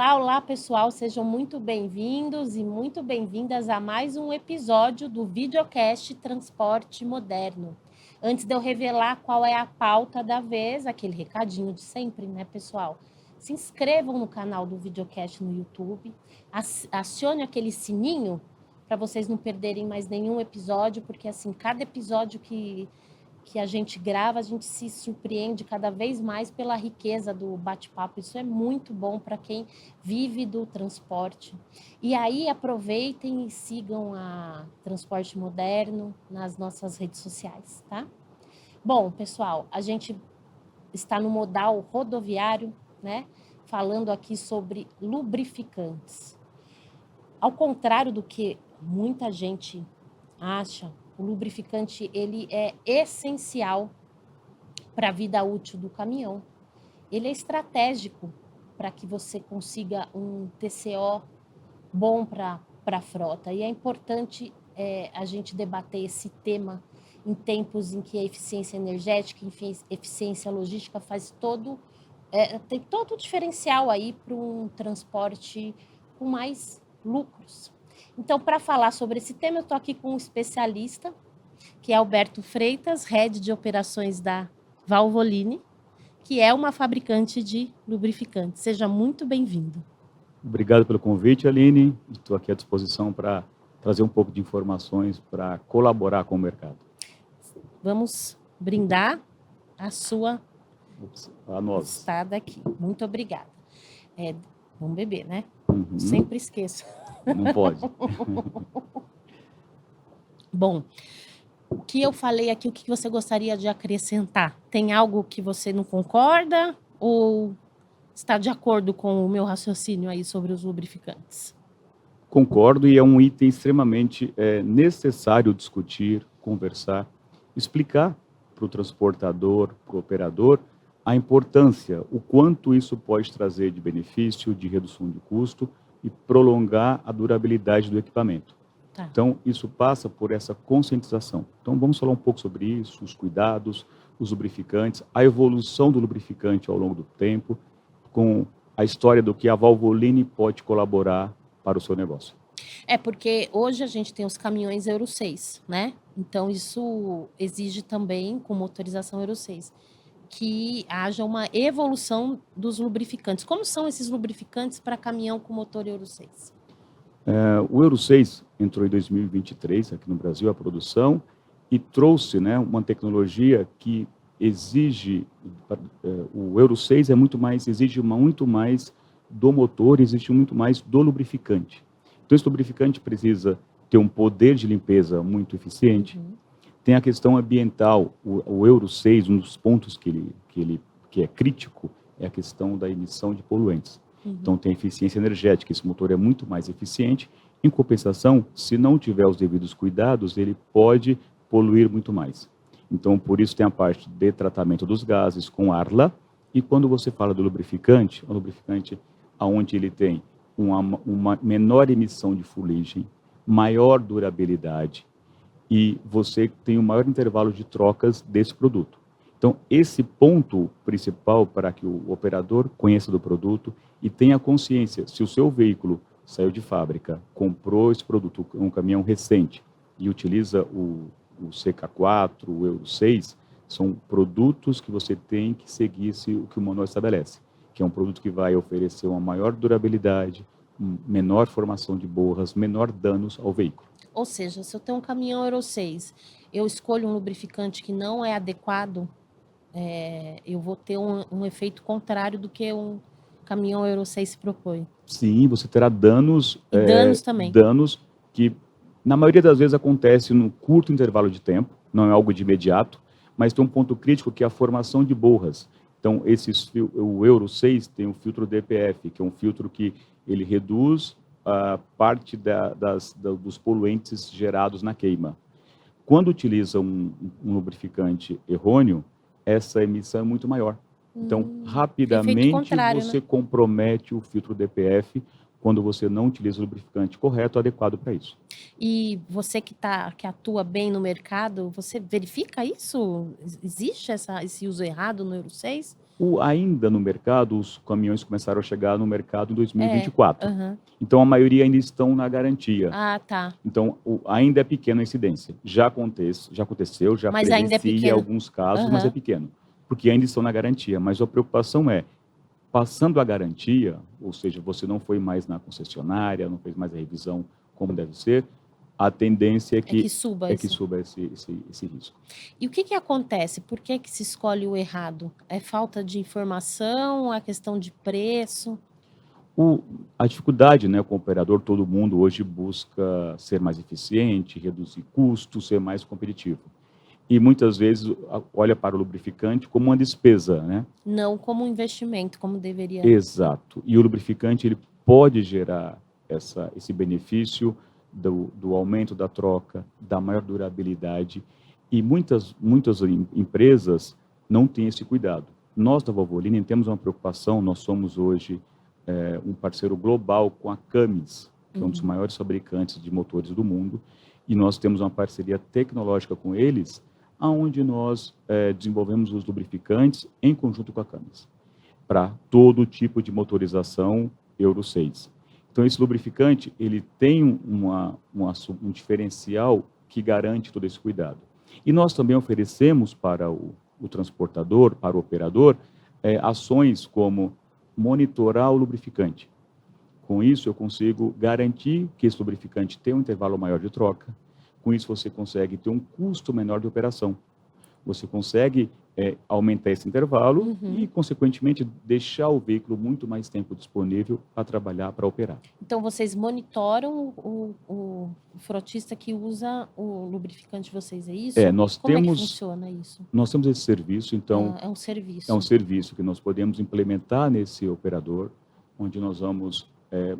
Olá, olá pessoal, sejam muito bem-vindos e muito bem-vindas a mais um episódio do videocast Transporte Moderno. Antes de eu revelar qual é a pauta da vez, aquele recadinho de sempre, né, pessoal? Se inscrevam no canal do videocast no YouTube, acione aquele sininho para vocês não perderem mais nenhum episódio, porque assim, cada episódio que a gente grava, a gente se surpreende cada vez mais pela riqueza do bate-papo. Isso é muito bom para quem vive do transporte. E aí aproveitem e sigam a Transporte Moderno nas nossas redes sociais, tá? Bom, pessoal, a gente está no modal rodoviário, né? Falando aqui sobre lubrificantes. Ao contrário do que muita gente acha, o lubrificante ele é essencial para a vida útil do caminhão. Ele é estratégico para que você consiga um TCO bom para a frota. E é importante a gente debater esse tema em tempos em que a eficiência energética, enfim, eficiência logística tem todo o diferencial aí para um transporte com mais lucros. Então, para falar sobre esse tema, eu estou aqui com um especialista, que é Alberto Freitas, head de operações da Valvoline, que é uma fabricante de lubrificantes. Seja muito bem-vindo. Obrigado pelo convite, Aline. Estou aqui à disposição para trazer um pouco de informações para colaborar com o mercado. Vamos brindar a sua nós. estada aqui. Muito obrigada. Vamos beber, né? Uhum. Sempre esqueço. Não pode. Bom, o que eu falei aqui, o que você gostaria de acrescentar? Tem algo que você não concorda ou está de acordo com o meu raciocínio aí sobre os lubrificantes? Concordo, e é um item extremamente necessário discutir, conversar, explicar para o transportador, para o operador, a importância, o quanto isso pode trazer de benefício, de redução de custo e prolongar a durabilidade do equipamento. Tá. Então, isso passa por essa conscientização. Então, vamos falar um pouco sobre isso, os cuidados, os lubrificantes, a evolução do lubrificante ao longo do tempo, com a história do que a Valvoline pode colaborar para o seu negócio. Porque hoje a gente tem os caminhões Euro 6, né? Então, isso exige também, com motorização Euro 6, que haja uma evolução dos lubrificantes. Como são esses lubrificantes para caminhão com motor Euro 6? O Euro 6 entrou em 2023 aqui no Brasil, a produção, e trouxe, né, uma tecnologia que exige, o Euro 6 exige muito mais do motor, exige muito mais do lubrificante. Então, esse lubrificante precisa ter um poder de limpeza muito eficiente. Uhum. Tem a questão ambiental. O Euro 6, um dos pontos que é crítico, é a questão da emissão de poluentes. Uhum. Então, tem eficiência energética. Esse motor é muito mais eficiente. Em compensação, se não tiver os devidos cuidados, ele pode poluir muito mais. Então, por isso tem a parte de tratamento dos gases com Arla. E quando você fala do lubrificante, é um lubrificante onde ele tem uma menor emissão de fuligem, maior durabilidade, e você tem um maior intervalo de trocas desse produto. Então, esse ponto principal para que o operador conheça do produto e tenha consciência, se o seu veículo saiu de fábrica, comprou esse produto, um caminhão recente, e utiliza o CK4, o Euro 6, são produtos que você tem que seguir o que o manual estabelece, que é um produto que vai oferecer uma maior durabilidade, menor formação de borras, menor danos ao veículo. Ou seja, se eu tenho um caminhão Euro 6, eu escolho um lubrificante que não é adequado, eu vou ter um efeito contrário do que um caminhão Euro 6 se propõe. Sim, você terá danos. E danos também. Danos que, na maioria das vezes, acontecem num curto intervalo de tempo, não é algo de imediato, mas tem um ponto crítico que é a formação de borras. Então, o Euro 6 tem o filtro DPF, que é um filtro que ele reduz a parte dos poluentes gerados na queima. Quando utiliza um lubrificante errôneo, essa emissão é muito maior. Então, rapidamente você compromete o filtro DPF quando você não utiliza o lubrificante correto, adequado para isso. E você que atua bem no mercado, você verifica isso? Existe esse uso errado no Euro 6? Ainda no mercado, os caminhões começaram a chegar no mercado em 2024. Aham. Então, a maioria ainda estão na garantia. Ah, tá. Então, ainda é pequena a incidência. Já aconteceu, já Mas ainda é presenciei pequeno. alguns casos, mas é Aham. pequeno, porque ainda estão na garantia. Mas a preocupação é, passando a garantia, ou seja, você não foi mais na concessionária, não fez mais a revisão como deve ser, a tendência é que suba que esse. suba esse risco. E o que acontece? Por que se escolhe o errado? É falta de informação? É questão de preço? A dificuldade, né, com o operador, todo mundo hoje busca ser mais eficiente, reduzir custos, ser mais competitivo. E muitas vezes olha para o lubrificante como uma despesa, né? Não como um investimento, como deveria. Exato. E o lubrificante ele pode gerar esse benefício do aumento da troca, da maior durabilidade. E muitas empresas não têm esse cuidado. Nós, da Valvoline, temos uma preocupação, nós somos hoje um parceiro global com a Cummins, que é um dos maiores fabricantes de motores do mundo, e nós temos uma parceria tecnológica com eles, onde nós desenvolvemos os lubrificantes em conjunto com a Cummins, para todo tipo de motorização Euro 6. Então, esse lubrificante ele tem um diferencial que garante todo esse cuidado. E nós também oferecemos para o transportador, para o operador, ações como monitorar o lubrificante. Com isso, eu consigo garantir que esse lubrificante tem um intervalo maior de troca. Com isso, você consegue ter um custo menor de operação. Você consegue aumentar esse intervalo e, consequentemente, deixar o veículo muito mais tempo disponível para trabalhar, para operar. Então, vocês monitoram o frotista que usa o lubrificante de vocês, é isso? Como é que funciona isso? Nós temos esse serviço, então... É um serviço. É um serviço que nós podemos implementar nesse operador, onde nós vamos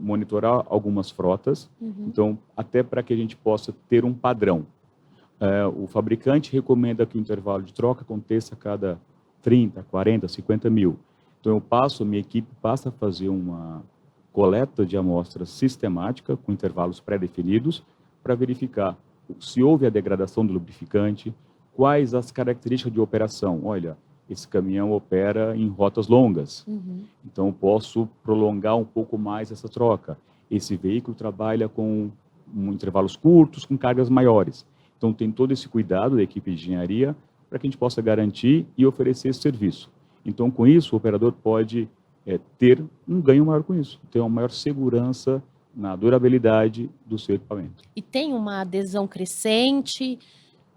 monitorar algumas frotas, então, até para que a gente possa ter um padrão. O fabricante recomenda que o intervalo de troca aconteça a cada 30, 40, 50 mil. Então, a minha equipe passa a fazer uma coleta de amostras sistemática, com intervalos pré-definidos, para verificar se houve a degradação do lubrificante, quais as características de operação. Olha, esse caminhão opera em rotas longas, então eu posso prolongar um pouco mais essa troca. Esse veículo trabalha com intervalos curtos, com cargas maiores. Então, tem todo esse cuidado da equipe de engenharia para que a gente possa garantir e oferecer esse serviço. Então, com isso, o operador pode ter um ganho maior com isso, ter uma maior segurança na durabilidade do seu equipamento. E tem uma adesão crescente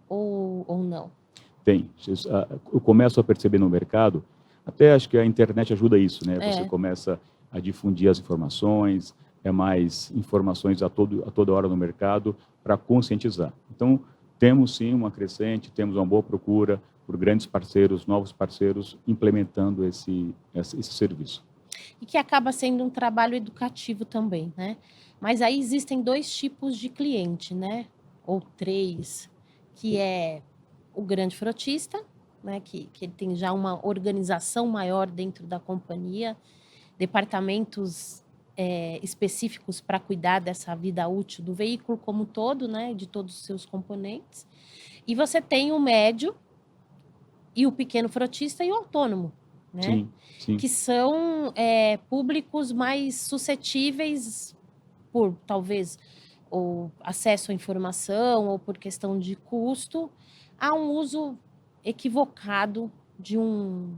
ou não? Tem. Eu começo a perceber no mercado, até acho que a internet ajuda isso, né? Você começa a difundir as informações, mais informações a toda hora no mercado para conscientizar. Então, temos sim uma crescente, temos uma boa procura por grandes parceiros, novos parceiros, implementando esse serviço. E que acaba sendo um trabalho educativo também, né? Mas aí existem dois tipos de cliente, né? Ou três, que é o grande frotista, né? Que ele tem já uma organização maior dentro da companhia, departamentos específicos para cuidar dessa vida útil do veículo como um todo, né? De todos os seus componentes. E você tem o médio e o pequeno frotista e o autônomo, né? Sim, sim. Que são públicos mais suscetíveis por, talvez, ou acesso à informação ou por questão de custo, a um uso equivocado de um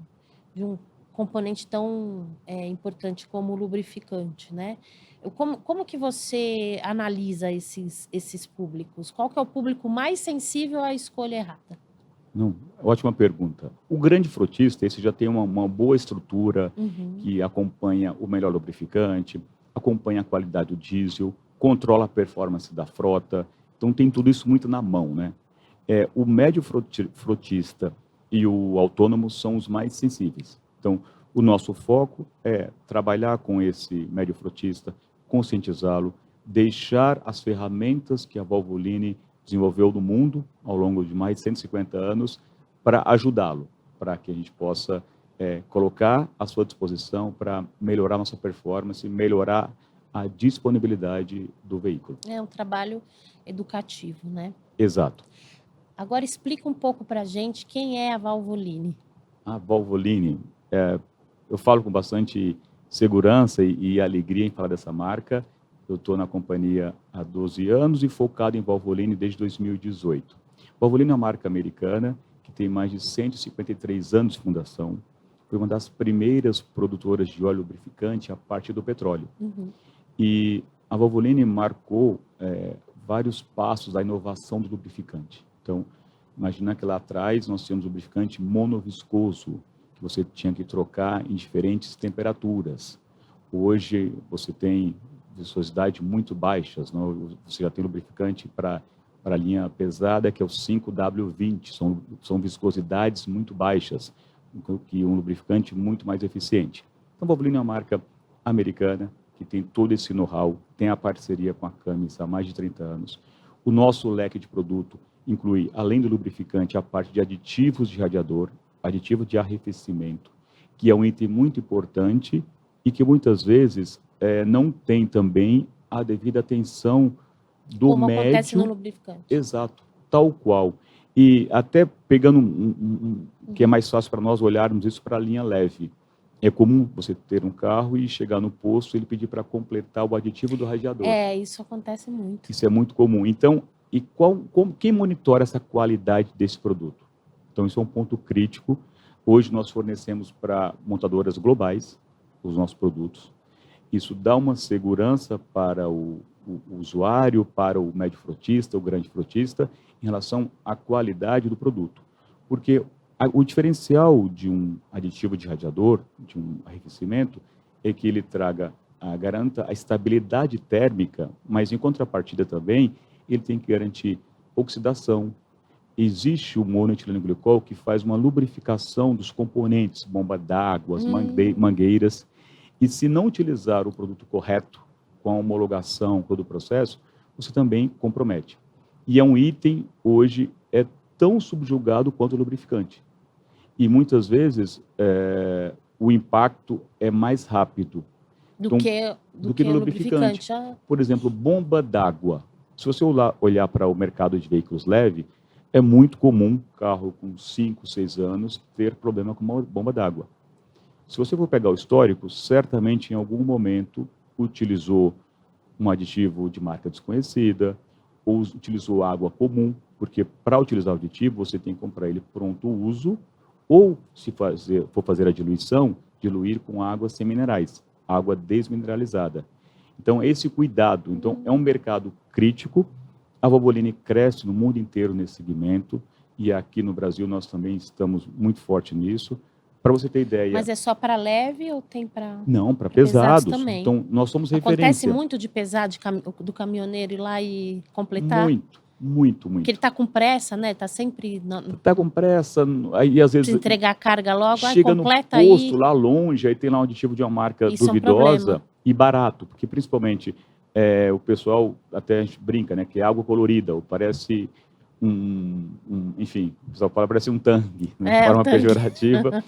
componente tão importante como o lubrificante, né? Como que você analisa esses públicos? Qual que é o público mais sensível à escolha errada? Não, ótima pergunta. O grande frotista, esse já tem uma boa estrutura que acompanha o melhor lubrificante, acompanha a qualidade do diesel, controla a performance da frota, então tem tudo isso muito na mão, né? O médio frotista e o autônomo são os mais sensíveis. Então, o nosso foco é trabalhar com esse médio frotista, conscientizá-lo, deixar as ferramentas que a Valvoline desenvolveu no mundo ao longo de mais de 150 anos para ajudá-lo, para que a gente possa colocar à sua disposição para melhorar nossa performance, melhorar a disponibilidade do veículo. É um trabalho educativo, né? Exato. Agora explica um pouco para a gente quem é a Valvoline. A Valvoline eu falo com bastante segurança e alegria em falar dessa marca. Eu estou na companhia há 12 anos e focado em Valvoline desde 2018. Valvoline é uma marca americana que tem mais de 153 anos de fundação. Foi uma das primeiras produtoras de óleo lubrificante a partir do petróleo. Uhum. E a Valvoline marcou vários passos da inovação do lubrificante. Então, imagina que lá atrás nós tínhamos lubrificante monoviscoso, que você tinha que trocar em diferentes temperaturas. Hoje você tem viscosidade muito baixas, não? Você já tem lubrificante para a linha pesada, que é o 5W20, são viscosidades muito baixas, que um lubrificante muito mais eficiente. Então, a Valvoline é uma marca americana, que tem todo esse know-how, tem a parceria com a Cummins há mais de 30 anos. O nosso leque de produto inclui, além do lubrificante, a parte de aditivos de radiador, aditivo de arrefecimento, que é um item muito importante e que muitas vezes não tem também a devida atenção do Como médio. acontece no lubrificante. Exato, tal qual. E até pegando que é mais fácil para nós olharmos isso para a linha leve. É comum você ter um carro e chegar no posto e ele pedir para completar o aditivo do radiador. Isso acontece muito. Isso é muito comum. Então, quem monitora essa qualidade desse produto? Então, isso é um ponto crítico. Hoje, nós fornecemos para montadoras globais os nossos produtos. Isso dá uma segurança para o usuário, para o médio frotista, o grande frotista, em relação à qualidade do produto. Porque o diferencial de um aditivo de radiador, de um arrefecimento, é que ele garanta a estabilidade térmica, mas, em contrapartida também, ele tem que garantir oxidação. Existe o monoetileno glicol que faz uma lubrificação dos componentes, bomba d'água, mangueiras, e se não utilizar o produto correto, com a homologação, todo o processo, você também compromete. E é um item, hoje, tão subjugado quanto o lubrificante. E muitas vezes o impacto é mais rápido do que o lubrificante. Por exemplo, bomba d'água. Se você olhar para o mercado de veículos leves, é muito comum carro com 5, 6 anos ter problema com uma bomba d'água. Se você for pegar o histórico, certamente em algum momento utilizou um aditivo de marca desconhecida ou utilizou água comum, porque para utilizar o aditivo você tem que comprar ele pronto uso ou, se for fazer a diluição, diluir com água sem minerais, água desmineralizada. Então, esse cuidado. Então, é um mercado crítico. A Valvoline cresce no mundo inteiro nesse segmento e aqui no Brasil nós também estamos muito forte nisso. Para você ter ideia... Mas é só para leve ou tem para... Não, para pesados também. Então, nós somos referência. Acontece muito de pesar do caminhoneiro ir lá e completar? Muito. Porque ele está com pressa, né? Está sempre... Está com pressa, aí às vezes... Se entregar a carga logo, chega completa no posto, aí... lá longe, aí tem lá um aditivo de uma marca Isso duvidosa é um e barato, porque principalmente o pessoal, até a gente brinca, né, que é água colorida, ou parece enfim, o pessoal fala, parece um tangue, né, de forma pejorativa,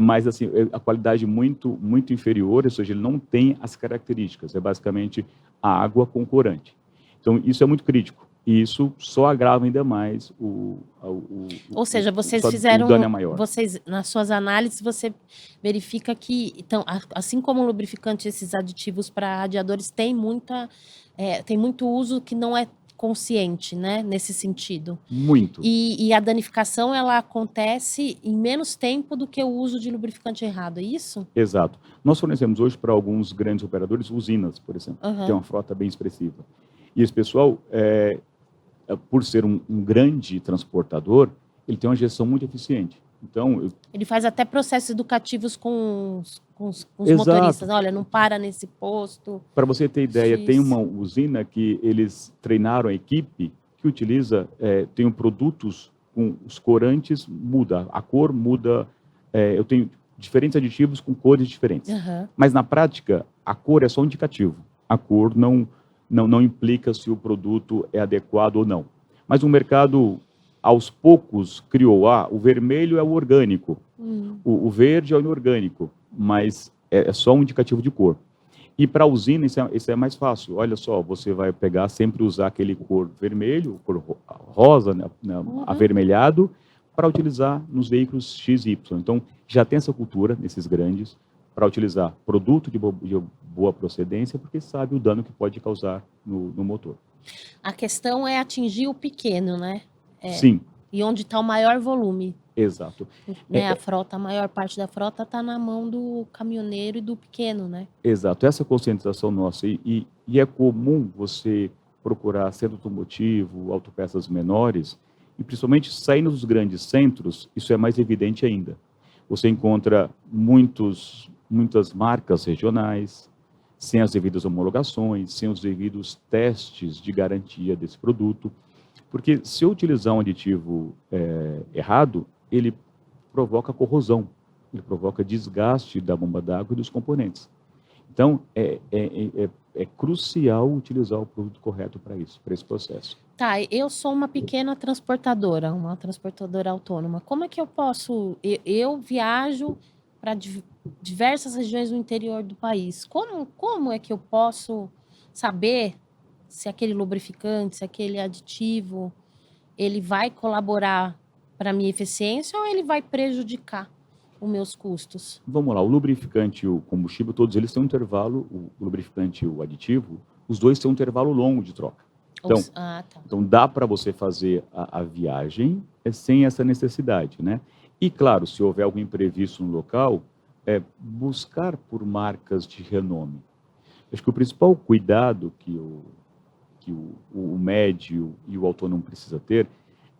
mas assim, a qualidade muito inferior, ou seja, ele não tem as características, é basicamente a água com corante. Então, isso é muito crítico. E isso só agrava ainda mais ou seja, vocês fizeram, vocês, nas suas análises, você verifica que, então, assim como o lubrificante, esses aditivos para radiadores tem muito uso que não é consciente, né, nesse sentido. Muito. E a danificação, ela acontece em menos tempo do que o uso de lubrificante errado, é isso? Exato. Nós fornecemos hoje para alguns grandes operadores usinas, por exemplo, que tem uma frota bem expressiva. E esse pessoal, por ser um grande transportador, ele tem uma gestão muito eficiente. Então, ele faz até processos educativos com os motoristas. Olha, não para nesse posto. Para você ter ideia, tem uma usina que eles treinaram a equipe que utiliza, tem produtos com os corantes, muda, a cor muda. Eu tenho diferentes aditivos com cores diferentes. Mas, na prática, a cor é só um indicativo. A cor não implica se o produto é adequado ou não. Mas o mercado, aos poucos, criou, o vermelho é o orgânico, o verde é o inorgânico, mas é só um indicativo de cor. E para a usina, isso é mais fácil. Olha só, você vai pegar, sempre usar aquele cor vermelho, cor rosa, né, avermelhado, para utilizar nos veículos X e Y. Então, já tem essa cultura nesses grandes para utilizar produto de boa procedência, porque sabe o dano que pode causar no motor. A questão é atingir o pequeno, né? Sim. E onde está o maior volume. Exato. Né? A maior parte da frota está na mão do caminhoneiro e do pequeno, né? Exato. Essa conscientização nossa. E é comum você procurar centro automotivo, autopeças menores, e principalmente saindo dos grandes centros, isso é mais evidente ainda. Você encontra muitas marcas regionais, sem as devidas homologações, sem os devidos testes de garantia desse produto, porque se eu utilizar um aditivo errado, ele provoca corrosão, ele provoca desgaste da bomba d'água e dos componentes. Então, é crucial utilizar o produto correto para isso, para esse processo. Tá, eu sou uma pequena transportadora, uma transportadora autônoma. Como é que eu posso... Eu viajo para diversas regiões do interior do país. Como é que eu posso saber se aquele lubrificante, se aquele aditivo, ele vai colaborar para a minha eficiência ou ele vai prejudicar os meus custos? Vamos lá, o lubrificante e o combustível, todos eles têm um intervalo, o lubrificante e o aditivo, os dois têm um intervalo longo de troca. Então, então dá para você fazer a viagem sem essa necessidade, né? E claro, se houver algum imprevisto no local, buscar por marcas de renome. Acho que o principal cuidado que o médio e o autônomo precisa ter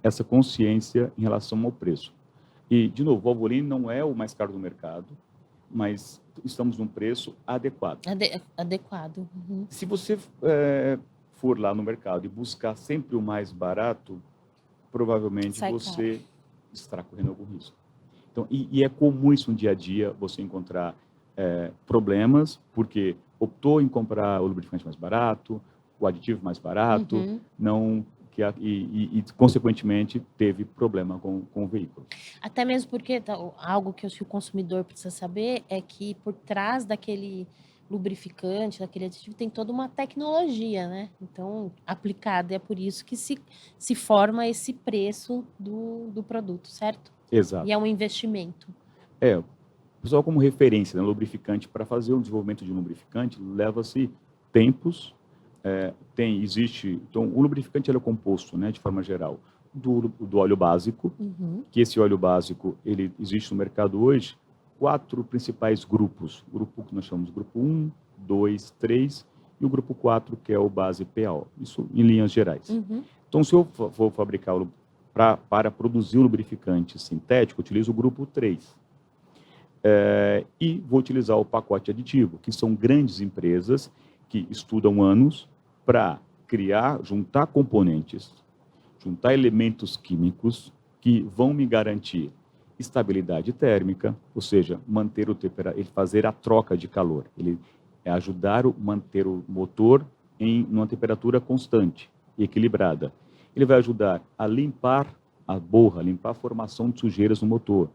é essa consciência em relação ao preço. E, de novo, o Valvoline não é o mais caro do mercado, mas estamos num preço adequado. Adequado. Uhum. Se você for lá no mercado e buscar sempre o mais barato, provavelmente você estará correndo algum risco. Então, e é comum isso no dia a dia, você encontrar problemas, porque optou em comprar o lubrificante mais barato, o aditivo mais barato, consequentemente, teve problema com o veículo. Até mesmo porque algo que o consumidor precisa saber é que por trás daquele lubrificante, daquele aditivo, tem toda uma tecnologia, né? Então, aplicada, é por isso que se forma esse preço do produto, certo? Exato. E é um investimento. Pessoal, como referência, né, lubrificante, para fazer o desenvolvimento de um lubrificante, leva-se tempos. Então, o lubrificante ele é composto, né, de forma geral, do óleo básico, que esse óleo básico, ele existe no mercado hoje, 4 principais grupos. O grupo que nós chamamos de grupo 1, 2, 3 e o grupo 4, que é o base PAO. Isso em linhas gerais. Então, se eu for fabricar para produzir o lubrificante sintético, eu utilizo o grupo 3. E vou utilizar o pacote aditivo, que são grandes empresas que estudam anos para juntar componentes, juntar elementos químicos que vão me garantir estabilidade térmica, ou seja, fazer a troca de calor. Ele ajudar a manter o motor em uma temperatura constante e equilibrada. Ele vai ajudar a limpar a borra, limpar a formação de sujeiras no motor.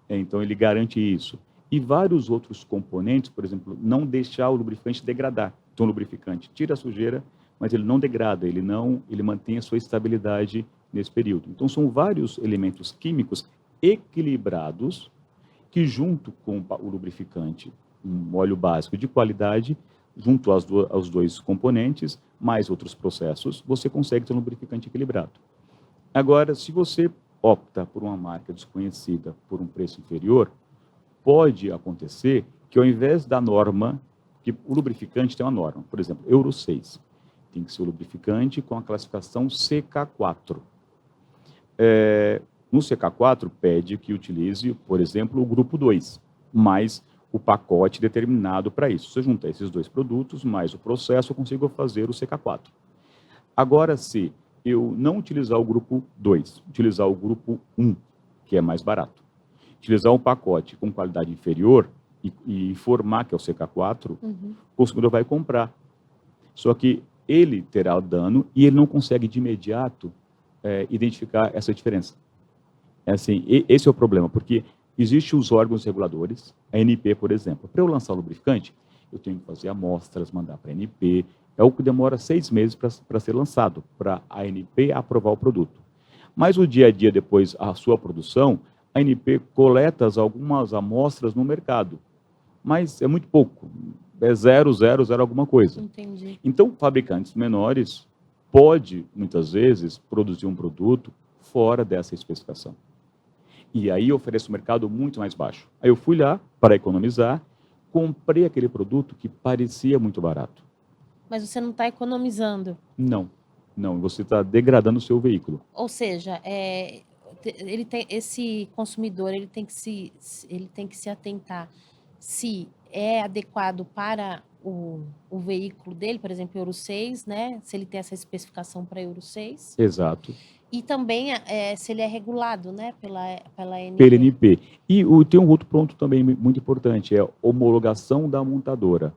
Então, ele garante isso. E vários outros componentes, por exemplo, não deixar o lubrificante degradar. Então, o lubrificante tira a sujeira, mas ele não degrada, ele mantém a sua estabilidade nesse período. Então, são vários elementos químicos equilibrados que, junto com o lubrificante, um óleo básico de qualidade, junto aos dois componentes, mais outros processos, você consegue ter um lubrificante equilibrado. Agora, se você opta por uma marca desconhecida por um preço inferior, pode acontecer que, ao invés da norma, que o lubrificante tem uma norma, por exemplo, Euro 6, tem que ser o lubrificante com a classificação CK4. No CK4, pede que utilize, por exemplo, o grupo 2, mais o pacote determinado para isso. Se eu juntar esses dois produtos, mais o processo, eu consigo fazer o CK4. Agora, se eu não utilizar o grupo 2, utilizar o grupo 1, que é mais barato, utilizar um pacote com qualidade inferior e informar que é o CK4, o consumidor vai comprar. Só que ele terá dano e ele não consegue de imediato identificar essa diferença. Esse é o problema, porque existem os órgãos reguladores, a ANP, por exemplo. Para eu lançar o lubrificante, eu tenho que fazer amostras, mandar para a ANP, é o que demora 6 meses para ser lançado, para a ANP aprovar o produto. Mas o dia a dia, depois, a sua produção, a ANP coleta algumas amostras no mercado, mas é muito pouco, é 0,00 alguma coisa. Entendi. Então, fabricantes menores pode, muitas vezes, produzir um produto fora dessa especificação. E aí oferece um mercado muito mais baixo. Aí eu fui lá para economizar, comprei aquele produto que parecia muito barato. Mas você não está economizando. Não, não, você está degradando o seu veículo. Ou seja, ele tem, esse consumidor ele tem que se atentar se é adequado para o veículo dele, por exemplo, Euro 6, né? Se ele tem essa especificação para Euro 6. Exato. E também se ele é regulado, né, pela ANP. Pela ANP. E tem um outro ponto também muito importante, é a homologação da montadora.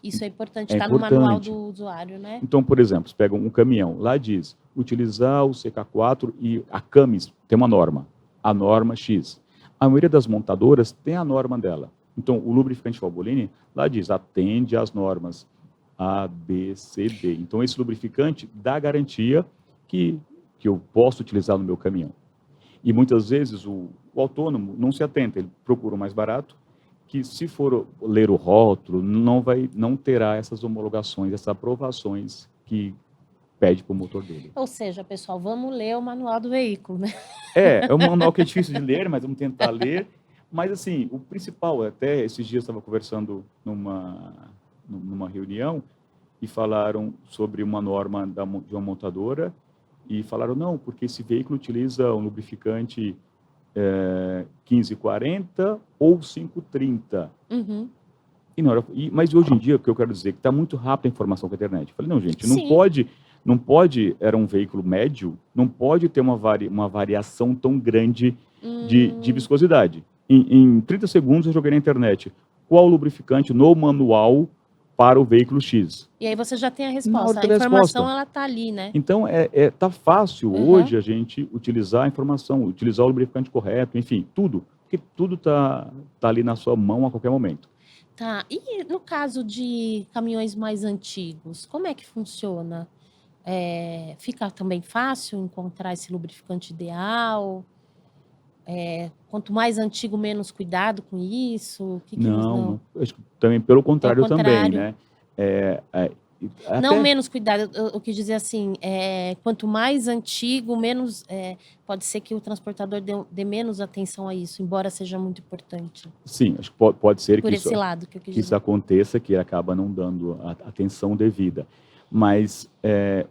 Isso é importante, está no manual do usuário, né? Então, por exemplo, você pega um caminhão, lá diz, utilizar o CK4 e a Camis tem uma norma, a norma X. A maioria das montadoras tem a norma dela. Então, o lubrificante Valvoline, lá diz, atende às normas A, B, C, D. Então, esse lubrificante dá garantia que eu posso utilizar no meu caminhão. E muitas vezes o autônomo não se atenta, ele procura o mais barato, que se for ler o rótulo, não terá essas homologações, essas aprovações que pede para o motor dele. Ou seja, pessoal, vamos ler o manual do veículo, né? É um manual que é difícil de ler, mas vamos tentar ler. Mas, assim, o principal, até esses dias eu estava conversando numa reunião e falaram sobre uma norma de uma montadora e falaram, não, porque esse veículo utiliza um lubrificante 1540 ou 530. Uhum. Mas hoje em dia, o que eu quero dizer é que está muito rápido a informação com a internet. Eu falei, não, gente, não pode, era um veículo médio, não pode ter uma variação tão grande de viscosidade. Em 30 segundos eu joguei na internet qual lubrificante no manual para o veículo X. E aí você já tem a resposta. A informação, ela está ali, né? Então, tá fácil hoje a gente utilizar a informação, utilizar o lubrificante correto, enfim, tudo. Porque tudo tá ali na sua mão a qualquer momento. Tá. E no caso de caminhões mais antigos, como é que funciona? Fica também fácil encontrar esse lubrificante ideal? Quanto mais antigo, menos cuidado com isso? Não, acho que também pelo contrário também, né? Não menos cuidado, eu quis dizer assim, quanto mais antigo, menos pode ser que o transportador dê menos atenção a isso, embora seja muito importante. Sim, acho que pode ser por esse lado que eu quis dizer. Isso aconteça, que acaba não dando a atenção devida. Mas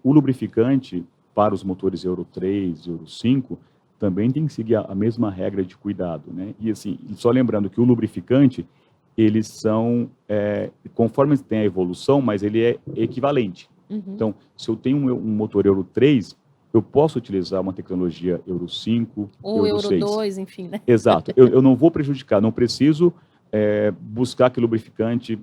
o lubrificante para os motores Euro 3, Euro 5, também tem que seguir a mesma regra de cuidado, né? E assim, só lembrando que o lubrificante, eles são, conforme tem a evolução, mas ele é equivalente. Uhum. Então, se eu tenho um motor Euro 3, eu posso utilizar uma tecnologia Euro 5, ou Euro 6. 2, enfim, né? Exato. Eu não vou prejudicar, não preciso buscar aquele lubrificante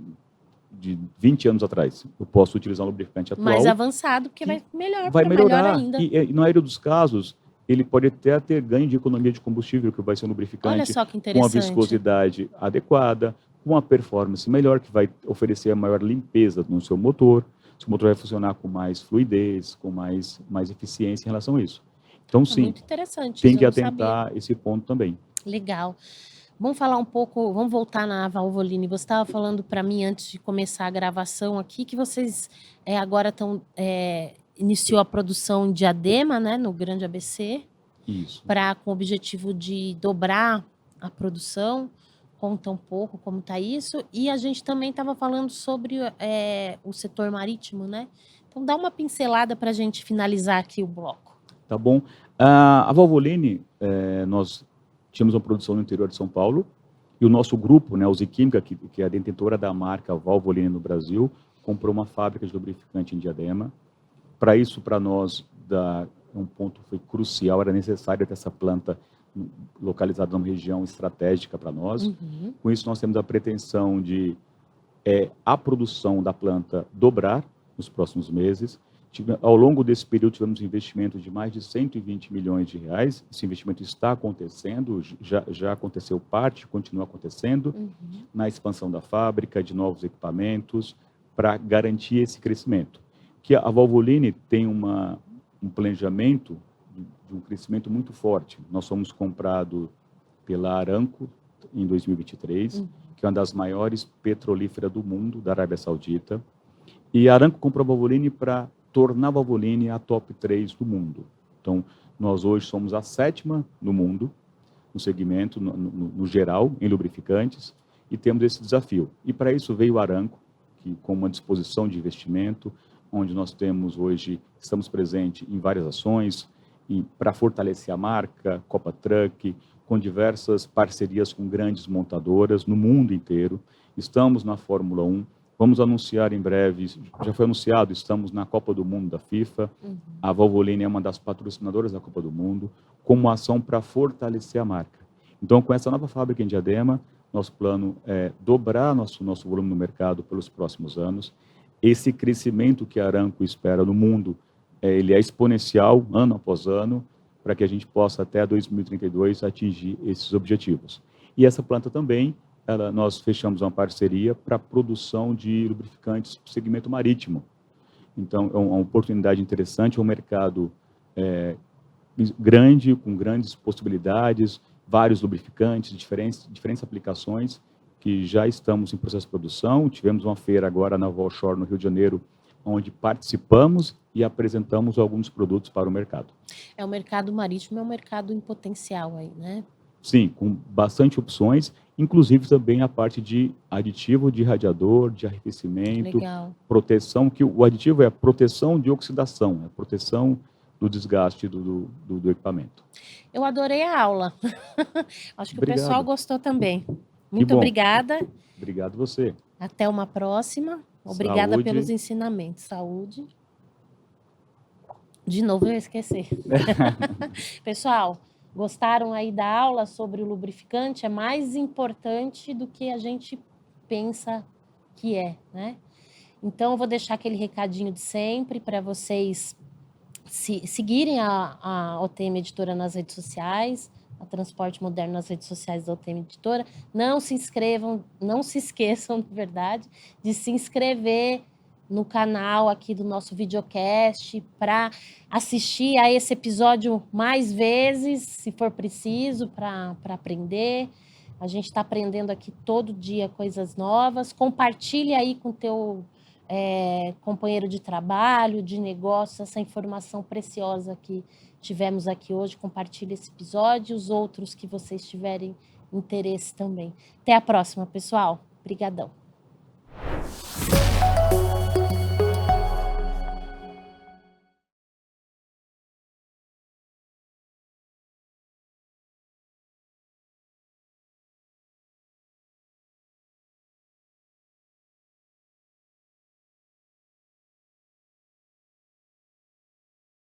de 20 anos atrás. Eu posso utilizar um lubrificante atual. Mais avançado, porque vai melhorar melhor ainda. E na maioria dos casos, ele pode até ter ganho de economia de combustível, que vai ser um lubrificante com a viscosidade adequada, com uma performance melhor, que vai oferecer a maior limpeza no seu motor. Seu motor vai funcionar com mais fluidez, com mais eficiência em relação a isso. Então, sim, muito interessante, tem que atentar esse ponto também. Legal. Vamos falar um pouco, vamos voltar na Valvoline. Você estava falando para mim, antes de começar a gravação aqui, que vocês agora iniciou a produção em Diadema, né, no Grande ABC. Isso. Com o objetivo de dobrar a produção. Conta um pouco como está isso. E a gente também estava falando sobre o setor marítimo, né? Então, dá uma pincelada para a gente finalizar aqui o bloco. Tá bom. A Valvoline, nós tínhamos uma produção no interior de São Paulo, e o nosso grupo, né, a Uzi Química, que é a detentora da marca Valvoline no Brasil, comprou uma fábrica de lubrificante em Diadema. Para isso, para nós, um ponto foi crucial, era necessário ter essa planta localizada numa região estratégica para nós. Uhum. Com isso, nós temos a pretensão de a produção da planta dobrar nos próximos meses. Ao longo desse período, tivemos um investimento de mais de 120 milhões de reais. Esse investimento está acontecendo, já aconteceu parte, continua acontecendo, na expansão da fábrica, de novos equipamentos, para garantir esse crescimento. Que a Valvoline tem um planejamento de um crescimento muito forte. Nós fomos comprados pela Aramco em 2023, que é uma das maiores petrolíferas do mundo, da Arábia Saudita. E a Aramco comprou a Valvoline para tornar a Valvoline a top 3 do mundo. Então, nós hoje somos a 7ª no mundo, no segmento, no geral, em lubrificantes, e temos esse desafio. E para isso veio a Aramco, que com uma disposição de investimento, onde nós temos hoje, estamos presentes em várias ações, para fortalecer a marca, Copa Truck, com diversas parcerias com grandes montadoras no mundo inteiro. Estamos na Fórmula 1, vamos anunciar em breve, já foi anunciado, estamos na Copa do Mundo da FIFA, a Valvoline é uma das patrocinadoras da Copa do Mundo, como ação para fortalecer a marca. Então, com essa nova fábrica em Diadema, nosso plano é dobrar nosso volume no mercado pelos próximos anos. Esse crescimento que a Aramco espera no mundo, ele é exponencial, ano após ano, para que a gente possa, até 2032, atingir esses objetivos. E essa planta também, nós fechamos uma parceria para a produção de lubrificantes para o segmento marítimo. Então, é uma oportunidade interessante, é um mercado grande, com grandes possibilidades, vários lubrificantes, diferentes aplicações, que já estamos em processo de produção. Tivemos uma feira agora na Valshore, no Rio de Janeiro, onde participamos e apresentamos alguns produtos para o mercado. O mercado marítimo é um mercado em potencial aí, né? Sim, com bastante opções, inclusive também a parte de aditivo de radiador, de arrefecimento, Legal. proteção, que o aditivo é a proteção de oxidação, a proteção do desgaste do equipamento. Eu adorei a aula. Acho que Obrigado. O pessoal gostou também. Muito obrigada. Obrigado você. Até uma próxima. Obrigada Saúde. Pelos ensinamentos. Saúde. De novo eu esqueci. Pessoal, gostaram aí da aula sobre o lubrificante? É mais importante do que a gente pensa que é, né? Então, eu vou deixar aquele recadinho de sempre para vocês seguirem a OTM Editora nas redes sociais, a Transporte Moderno nas redes sociais da OTM Editora. Não se esqueçam, na verdade, de se inscrever no canal aqui do nosso videocast para assistir a esse episódio mais vezes, se for preciso, para aprender. A gente está aprendendo aqui todo dia coisas novas. Compartilhe aí com o teu companheiro de trabalho, de negócio, essa informação preciosa que tivemos aqui hoje. Compartilhe esse episódio, os outros que vocês tiverem interesse também. Até a próxima, pessoal. Obrigadão.